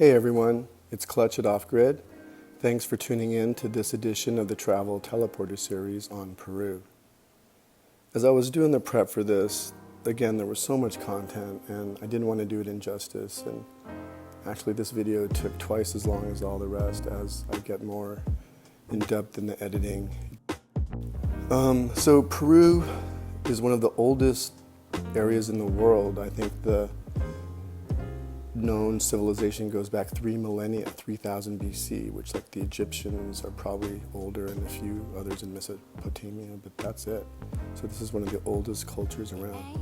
Hey everyone, it's Clutch at Off Grid. Thanks for tuning in to this edition of the Travel Teleporter series on Peru. As I was doing the prep for this, again, there was so much content and I didn't want to do it injustice. And actually this video took twice as long as all the rest as I get more in depth in the editing. So Peru is one of the oldest areas in the world. I think the known civilization goes back 3 millennia, 3000 BC, which like the Egyptians are probably older and a few others in Mesopotamia, but that's it. So this is one of the oldest cultures around.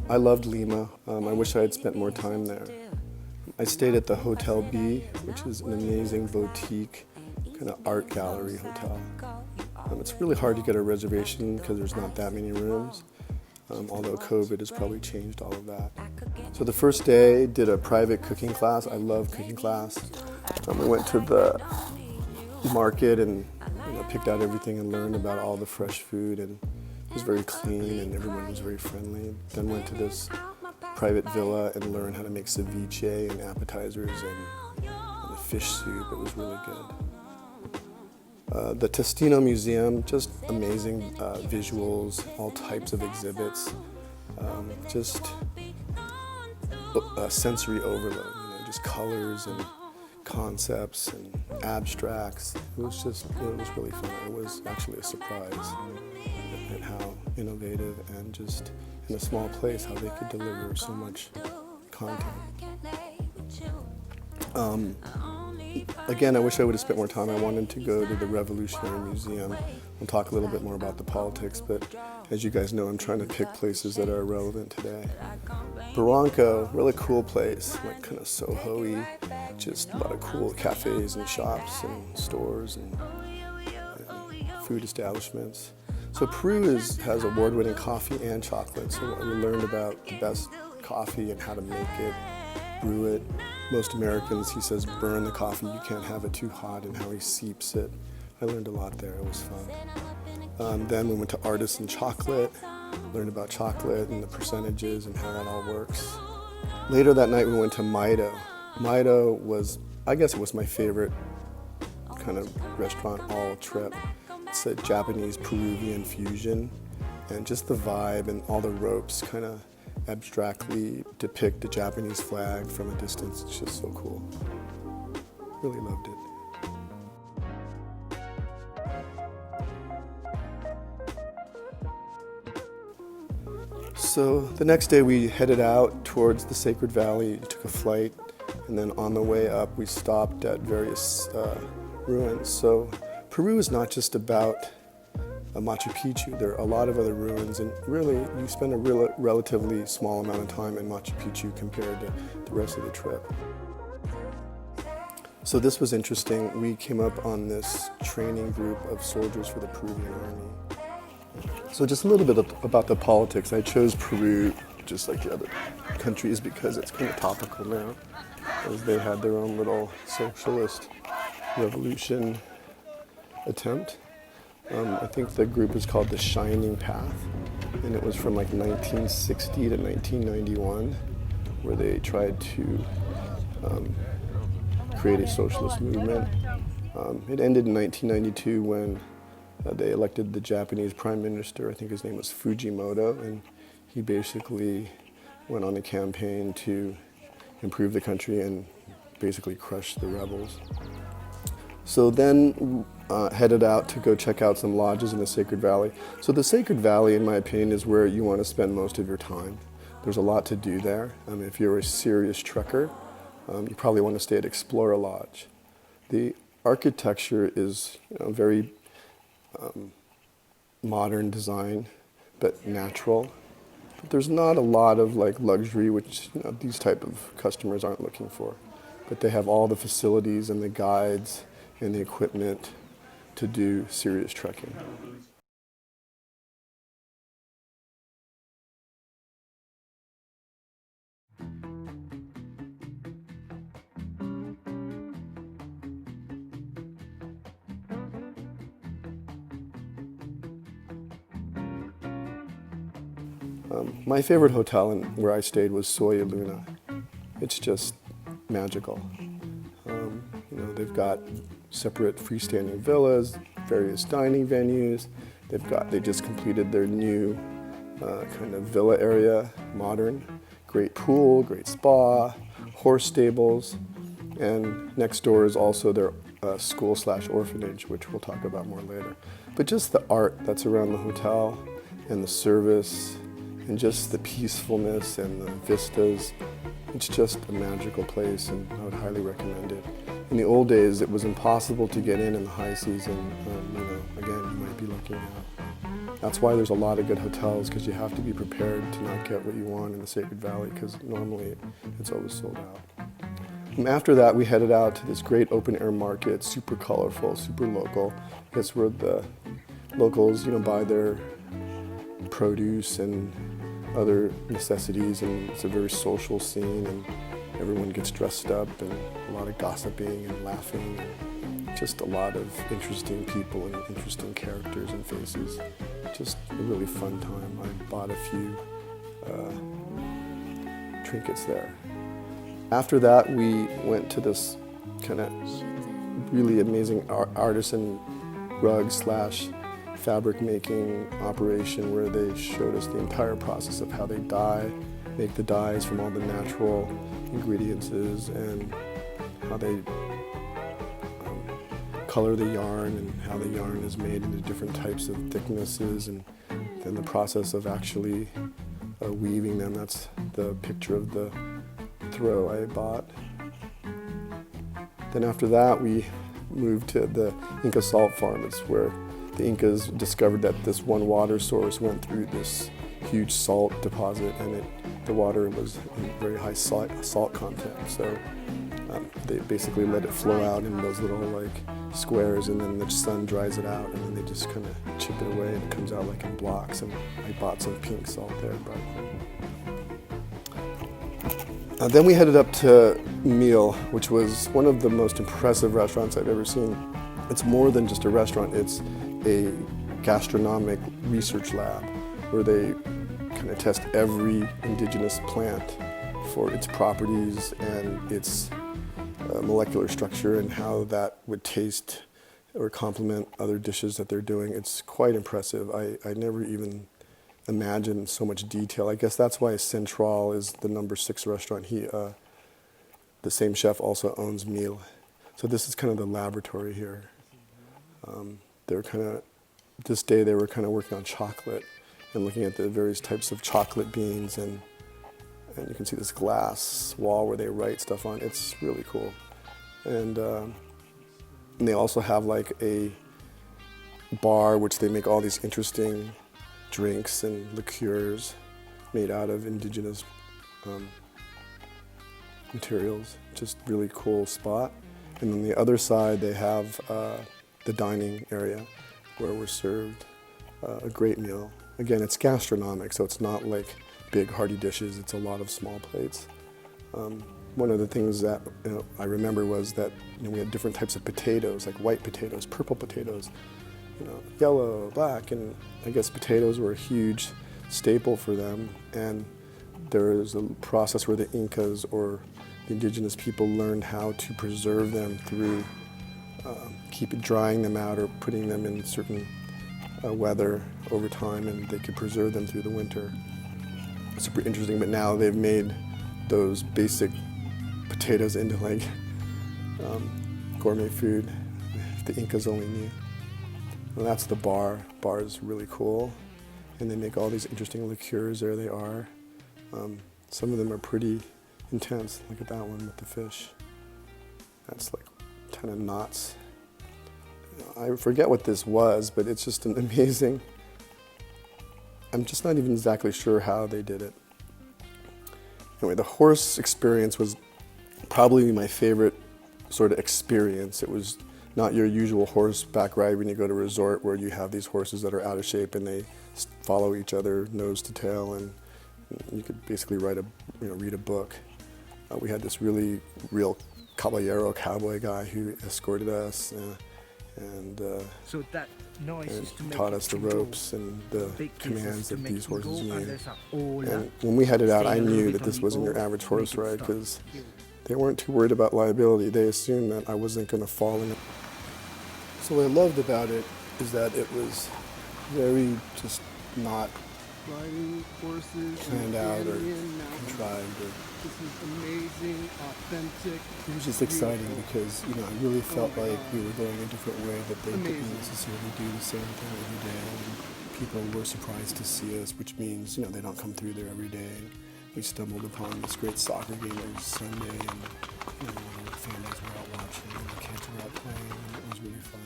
I loved Lima. I wish I had spent more time there. I stayed at the Hotel B, which is an amazing boutique kind of art gallery hotel. It's really hard to get a reservation because there's not that many rooms. Although COVID has probably changed all of that. So the first day, did a private cooking class. I love cooking class. We went to the market and picked out everything and learned about all the fresh food, and it was very clean and everyone was very friendly. Then went to this private villa and learned how to make ceviche and appetizers and a fish soup. It was really good. The Testino Museum, just amazing visuals, all types of exhibits, just a sensory overload, just colors and concepts and abstracts. It was really fun. It was actually a surprise at how innovative and just in a small place, how they could deliver so much content. Again, I wish I would have spent more time. I wanted to go to the Revolutionary Museum and talk a little bit more about the politics, but as you guys know, I'm trying to pick places that are relevant today. Barranco, really cool place, like kind of Soho-y, just a lot of cool cafes and shops and stores and food establishments. So Peru has award-winning coffee and chocolate, so we learned about the best coffee and how to make it, brew it. Most Americans, he says, burn the coffee. You can't have it too hot, and how he seeps it. I learned a lot there. It was fun. Then we went to Artisan Chocolate, learned about chocolate and the percentages and how that all works. Later that night, we went to Maido. Maido was, I guess it was my favorite kind of restaurant all trip. It's a Japanese-Peruvian fusion, and just the vibe and all the ropes kind of abstractly depict the Japanese flag from a distance. It's just so cool. Really loved it. So the next day we headed out towards the Sacred Valley, took a flight, and then on the way up we stopped at various ruins. So Peru is not just about Machu Picchu. There are a lot of other ruins, and really you spend a relatively small amount of time in Machu Picchu compared to the rest of the trip. So this was interesting. We came up on this training group of soldiers for the Peruvian army. So just a little bit about the politics. I chose Peru, just like the other countries, because it's kind of topical now, as they had their own little socialist revolution attempt. I think the group is called The Shining Path, and it was from like 1960 to 1991, where they tried to create a socialist movement. It ended in 1992 when they elected the Japanese Prime Minister. I think his name was Fujimoto, and he basically went on a campaign to improve the country and basically crush the rebels. So then headed out to go check out some lodges in the Sacred Valley. So the Sacred Valley, in my opinion, is where you want to spend most of your time. There's a lot to do there. If you're a serious trekker, you probably want to stay at Explorer Lodge. The architecture is very modern design, but natural. But there's not a lot of like luxury, which these type of customers aren't looking for. But they have all the facilities and the guides and the equipment to do serious trekking. My favorite hotel where I stayed was Soya Luna. It's just magical. They've got separate freestanding villas, various dining venues. They just completed their new kind of villa area, modern, great pool, great spa, horse stables, and next door is also their school/orphanage, which we'll talk about more later. But just the art that's around the hotel and the service and just the peacefulness and the vistas, it's just a magical place, and I would highly recommend it. In the old days, it was impossible to get in the high season. Again, you might be looking out. That's why there's a lot of good hotels, because you have to be prepared to not get what you want in the Sacred Valley, because normally it's always sold out. And after that, we headed out to this great open-air market, super colorful, super local. That's where the locals, buy their produce and other necessities, and it's a very social scene, and everyone gets dressed up, and a lot of gossiping and laughing, and just a lot of interesting people and interesting characters and faces. Just a really fun time. I bought a few trinkets there. After that, we went to this kind of really amazing artisan rug / fabric making operation, where they showed us the entire process of how they make the dyes from all the natural ingredients, and how they color the yarn, and how the yarn is made into different types of thicknesses, and then the process of actually weaving them. That's the picture of the throw I bought. Then after that, we moved to the Inca salt farm. It's where the Incas discovered that this one water source went through this huge salt deposit, and the water was in very high salt content. So they basically let it flow out in those little squares, and then the sun dries it out, and then they just kind of chip it away, and it comes out in blocks. And I bought some pink salt there. Then we headed up to Meal, which was one of the most impressive restaurants I've ever seen. It's more than just a restaurant, it's a gastronomic research lab where they kind of test every indigenous plant for its properties and its molecular structure, and how that would taste or complement other dishes that they're doing. It's quite impressive. I never even imagined so much detail. I guess that's why Central is the number 6 restaurant. The same chef also owns Meal. So this is kind of the laboratory here. This day they were kind of working on chocolate and looking at the various types of chocolate beans, and you can see this glass wall where they write stuff on. It's really cool. And they also have a bar which they make all these interesting drinks and liqueurs made out of indigenous materials. Just really cool spot. And on the other side they have the dining area where we're served a great meal. Again, it's gastronomic, so it's not like big hearty dishes. It's a lot of small plates. One of the things that I remember was that we had different types of potatoes, like white potatoes, purple potatoes, yellow, black, and I guess potatoes were a huge staple for them. And there is a process where the Incas or the indigenous people learned how to preserve them through drying them out or putting them in certain weather over time, and they could preserve them through the winter. Super interesting, but now they've made those basic potatoes into gourmet food. If the Incas only knew. Well, that's the bar. Bar is really cool, and they make all these interesting liqueurs. There they are. Some of them are pretty intense. Look at that one with the fish. That's 10 of knots. I forget what this was, but it's just an amazing. I'm just not even exactly sure how they did it. Anyway, the horse experience was probably my favorite sort of experience. It was not your usual horseback ride when you go to a resort where you have these horses that are out of shape and they follow each other nose to tail, and you could basically read a book. We had this really real caballero cowboy guy who escorted us and so that noise is to taught us the ropes and the commands that these horses knew. And when we headed out, I knew that this wasn't your average horse ride, because They weren't too worried about liability. They assumed that I wasn't going to fall in. So what I loved about it is that it was very just not Riding horses, planned out or contrived. Or, this is amazing, authentic. it was just exciting because, you know, I really felt like we were going a different way, that they didn't Amazing. necessarily do the same thing every day. And people were surprised to see us, which means, you know, they don't come through there every day. And we stumbled upon this great soccer game every Sunday, and you know, the families were out watching, and the kids were out playing, and it was really fun.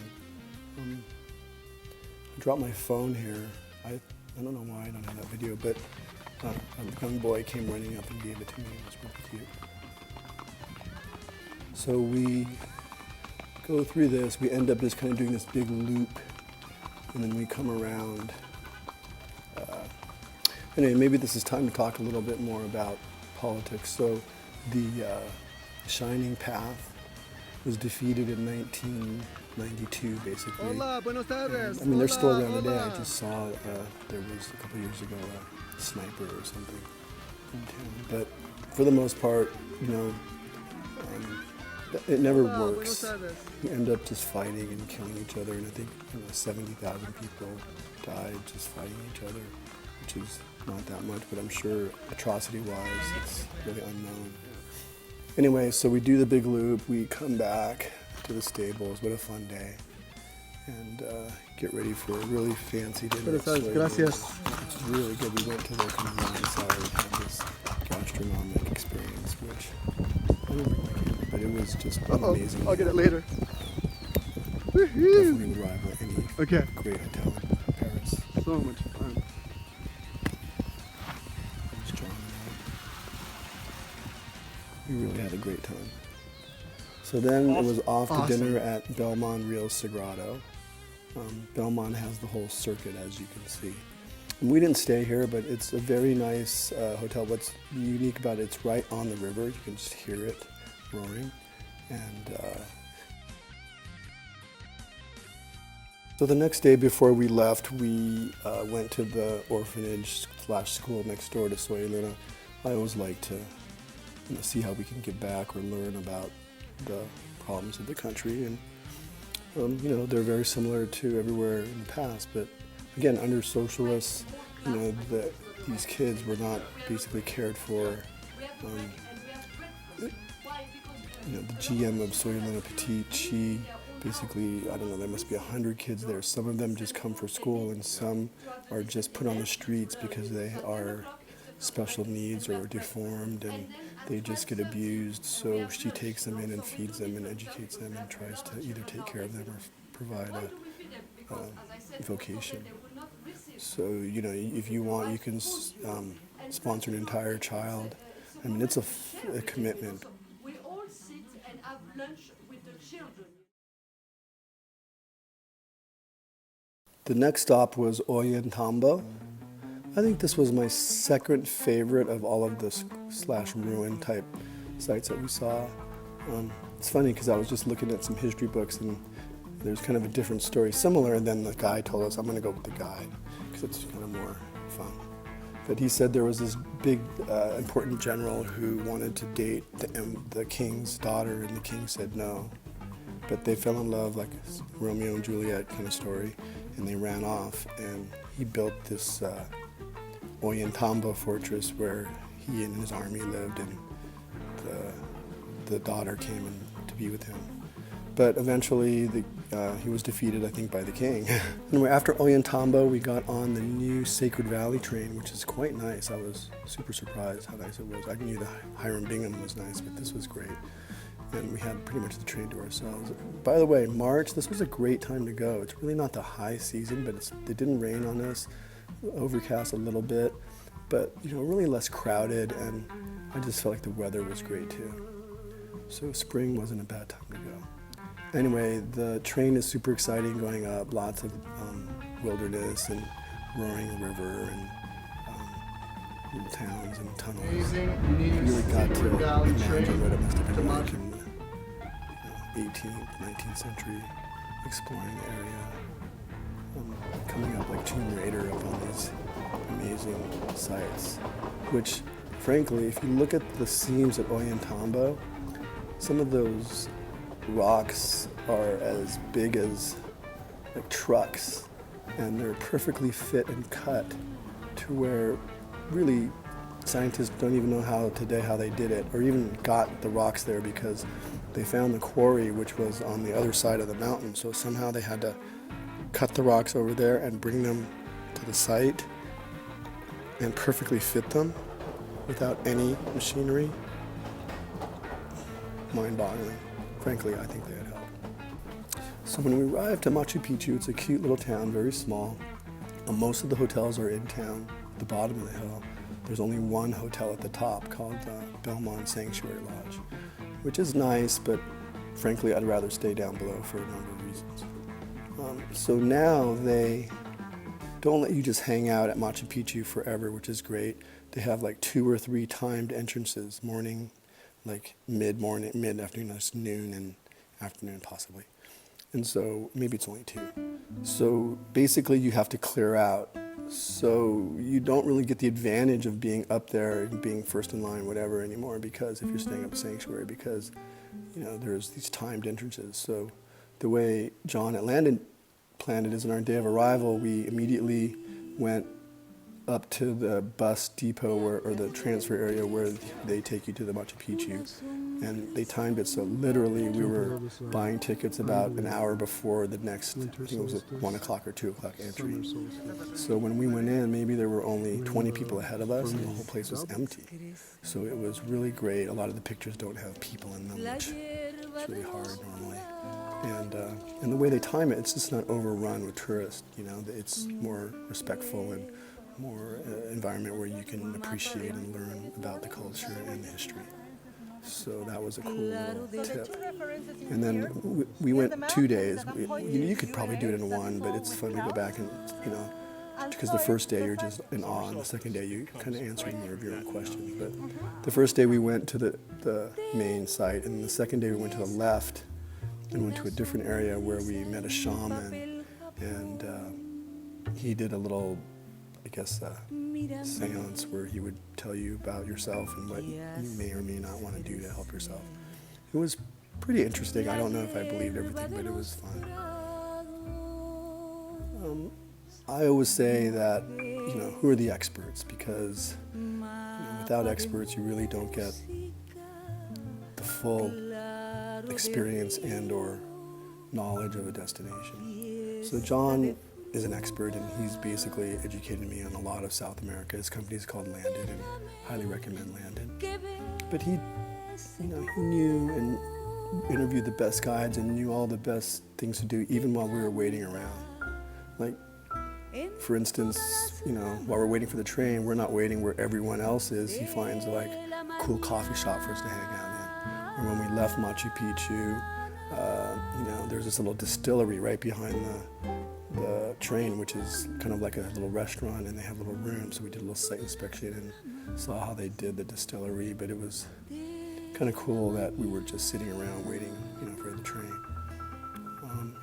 I dropped my phone here. I don't know why I don't have that video, but a young boy came running up and gave it to me. It was really cute. So we go through this. We end up just kind of doing this big loop, and then we come around. Anyway, maybe this is time to talk a little bit more about politics. So the Shining Path was defeated in 1992, basically. Hola, buenos tardes. I mean, they're still around today. I just saw there was a couple years ago a sniper or something in town. But for the most part, you know, it never works. You end up just fighting and killing each other, and I think 70,000 people died just fighting each other, which is not that much, but I'm sure atrocity-wise, it's really unknown. Anyway, so we do the big loop, we come back to the stables, what a fun day, and get ready for a really fancy dinner. Gracias. It's really good. We went to the combined side and had this gastronomic experience, which I didn't bring my camera, but it was just amazing. I'll get it later. Definitely would rival any Okay. great hotel in Paris. So much fun. We really had a great time. So then it was off to dinner at Belmont Rio Sagrado. Belmont has the whole circuit, as you can see. And we didn't stay here, but it's a very nice hotel. What's unique about it, it's right on the river. You can just hear it roaring. And so the next day before we left, we went to the orphanage/school next door to Soy Luna. I always like to see how we can give back or learn about the problems of the country, and you know, they're very similar to everywhere in the past, but again, under socialists, you know, these kids were not basically cared for. You know, the GM of Soy Luna Petite, she basically, I don't know, there must be 100 kids there. Some of them just come for school, and some are just put on the streets because they are special needs or deformed, and they just get abused. So she takes them in and feeds them and educates them and tries to either take care of them or provide a vocation. So, you know, if you want, you can sponsor an entire child. I mean, it's a commitment. We all sit and have lunch with the children. The next stop was Ollantaytambo. I think this was my second favorite of all of the /ruin type sites that we saw. It's funny because I was just looking at some history books, and there's kind of a different story, similar, and then the guy told us, I'm going to go with the guide because it's kind of more fun. But he said there was this big, important general who wanted to date the king's daughter, and the king said no. But they fell in love, like a Romeo and Juliet kind of story, and they ran off, and he built this Ollantaytambo fortress where he and his army lived, and the daughter came in to be with him. But eventually he was defeated, I think, by the king. Anyway, after Ollantaytambo, we got on the new Sacred Valley train, which is quite nice. I was super surprised how nice it was. I knew the Hiram Bingham was nice, but this was great. And we had pretty much the train to ourselves. By the way, March, this was a great time to go. It's really not the high season, but it didn't rain on us. Overcast a little bit, but you know, really less crowded, and I just felt like the weather was great too. So spring wasn't a bad time to go. Anyway, the train is super exciting going up, lots of wilderness and roaring river and little towns and tunnels. You really got to imagine what it must have been like in the 18th, 19th century, exploring the area. Coming up like Tomb Raider up on these amazing sites, which frankly, if you look at the seams at Ollantaytambo, some of those rocks are as big as like trucks, and they're perfectly fit and cut to where really scientists don't even know how they did it or even got the rocks there, because they found the quarry, which was on the other side of the mountain. So somehow they had to cut the rocks over there and bring them to the site and perfectly fit them without any machinery. Mind-boggling. Frankly, I think they had help. So when we arrived at Machu Picchu, it's a cute little town, very small. Most of the hotels are in town, at the bottom of the hill. There's only one hotel at the top called Belmont Sanctuary Lodge, which is nice, but frankly, I'd rather stay down below for a number of reasons. So now they don't let you just hang out at Machu Picchu forever, which is great. They have like 2 or 3 timed entrances, morning, like mid-morning, mid-afternoon, that's noon, and afternoon possibly. And so maybe it's only 2. So basically you have to clear out. So you don't really get the advantage of being up there and being first in line, whatever, anymore, because if you're staying up a sanctuary, because there's these timed entrances. So the way John at Landon planned it is, on our day of arrival, we immediately went up to the bus depot or the transfer area where they take you to the Machu Picchu, and they timed it so literally we were buying tickets about an hour before the next, I think it was at 1 o'clock or 2 o'clock entry. So when we went in, maybe there were only 20 people ahead of us, and the whole place was empty. So it was really great. A lot of the pictures don't have people in them, which is really hard normally. And the way they time it, it's just not overrun with tourists. It's more respectful and more environment where you can appreciate and learn about the culture and the history. So that was a cool little tip. And then we went 2 days. You could probably do it in 1, but it's fun to go back and, because the first day you're just in awe, and the second day you kind of answering more of your own questions. But the first day we went to the main site, and the second day we went to the left and went to a different area where we met a shaman, and he did a little, I guess, seance where he would tell you about yourself and what you may or may not want to do to help yourself. It was pretty interesting. I don't know if I believed everything, but it was fun. I always say that, who are the experts? Because without experts, you really don't get the full experience and or knowledge of a destination. So John is an expert, and he's basically educated me on a lot of South America. His company is called Landed, and highly recommend Landed. But he knew and interviewed the best guides and knew all the best things to do, even while we were waiting around. Like, for instance, while we're waiting for the train, we're not waiting where everyone else is. He finds like a cool coffee shop for us to hang out in. Or when we left Machu Picchu, there's this little distillery right behind the train, which is kind of like a little restaurant, and they have little rooms. So we did a little site inspection and saw how they did the distillery. But it was kind of cool that we were just sitting around waiting, for the train.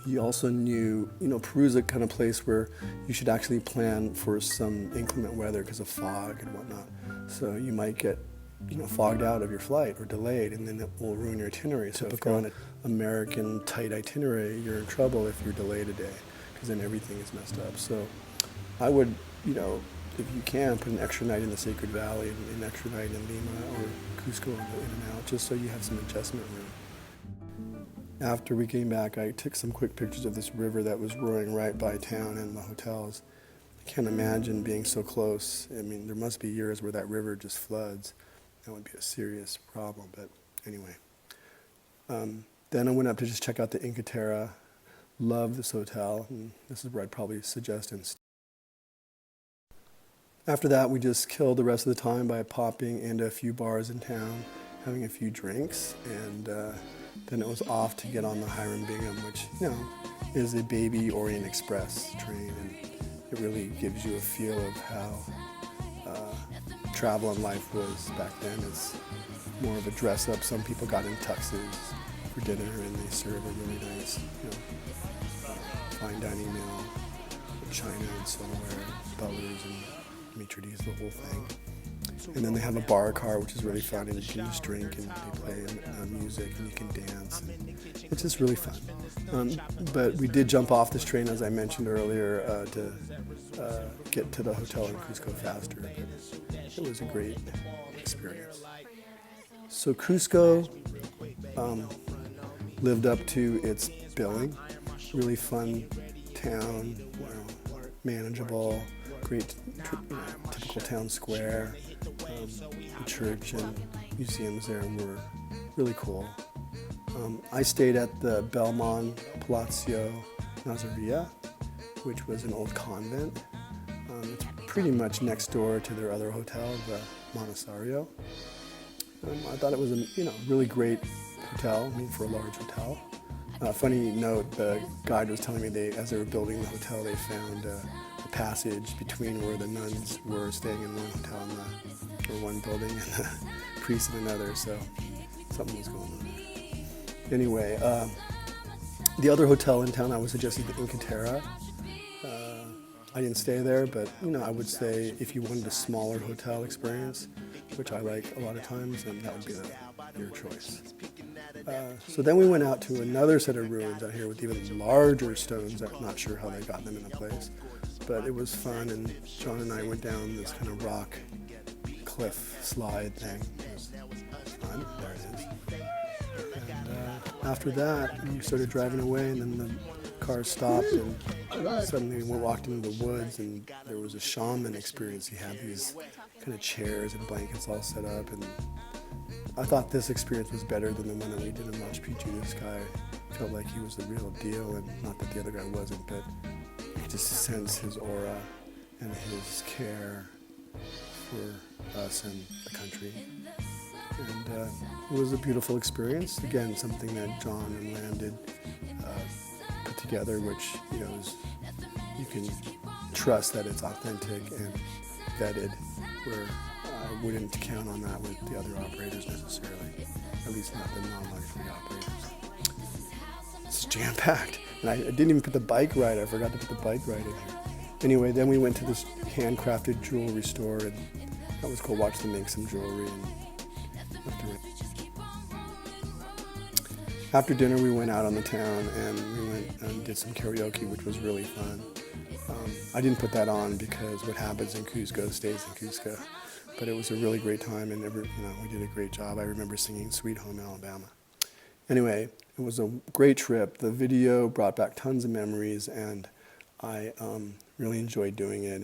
He also knew, Peru's a kind of place where you should actually plan for some inclement weather because of fog and whatnot. So you might get, fogged out of your flight or delayed, and then it will ruin your itinerary. So if you're on an American tight itinerary, you're in trouble if you're delayed a day, because then everything is messed up. So I would, if you can, put an extra night in the Sacred Valley and an extra night in Lima or Cusco in and out, just so you have some adjustment room. After we came back, I took some quick pictures of this river that was roaring right by town and the hotels. I can't imagine being so close. I mean, there must be years where that river just floods. That would be a serious problem, but anyway. Then I went up to just check out the Inca Terra. Love this hotel, and this is where I'd probably suggest and stay. After that, we just killed the rest of the time by popping into a few bars in town, having a few drinks, and then it was off to get on the Hiram Bingham, which, is a baby Orient Express train, and it really gives you a feel of how travel and life was back then. It's more of a dress-up. Some people got in tuxes for dinner, and they serve a really nice, fine dining meal, china and silverware, butlers and maitre d's, the whole thing. And then they have a bar car, which is really fun, and you can just drink and they play music and you can dance. And it's just really fun. But we did jump off this train, as I mentioned earlier, to get to the hotel in Cusco faster. But it was a great experience. So Cusco lived up to its billing. Really fun town, manageable, great typical town square. The church and museums there were really cool. I stayed at the Belmont Palacio Nazaria, which was an old convent. It's pretty much next door to their other hotel, the Monasterio. I thought it was a really great hotel, for a large hotel. Funny note, the guide was telling me as they were building the hotel, they found a passage between where the nuns were staying in one hotel or one building and the priests in another, so something was going on. Anyway, the other hotel in town I would suggest is the Inca Terra. I didn't stay there, but I would say if you wanted a smaller hotel experience, which I like a lot of times, then that would be your choice. So then we went out to another set of ruins out here with even larger stones. I'm not sure how they got them into place, but it was fun, and John and I went down this kind of rock cliff slide thing. It was fun. There it is. And after that, we started driving away, and then the car stopped, and suddenly we walked into the woods, and there was a shaman experience. He had these kind of chairs and blankets all set up, and I thought this experience was better than the one that we did in Machu Picchu. This guy felt like he was the real deal, and not that the other guy wasn't, but you could just sense his aura and his care for us and the country. And it was a beautiful experience. Again, something that John and Landon put together, which is, you can trust that it's authentic and vetted, where I wouldn't count on that with the other operators necessarily, at least not the non-luxury operators. It's jam-packed. And I didn't even put the bike ride. I forgot to put the bike ride in here. Anyway, then we went to this handcrafted jewelry store, and that was cool. Watch them make some jewelry. And after dinner, we went out on the town, and we went and did some karaoke, which was really fun. I didn't put that on because what happens in Cusco stays in Cusco. But it was a really great time, and we did a great job. I remember singing Sweet Home Alabama. Anyway, it was a great trip. The video brought back tons of memories, and I really enjoyed doing it.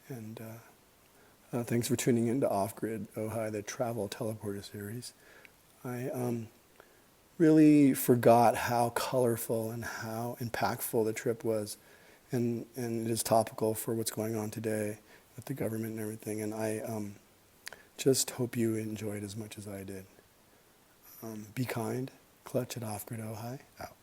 And thanks for tuning in to Off Grid Ojai, the travel teleporter series. I really forgot how colorful and how impactful the trip was, and it is topical for what's going on today with the government and everything, and I just hope you enjoyed as much as I did. Be kind. Clutch at Off Grid Ojai. Out.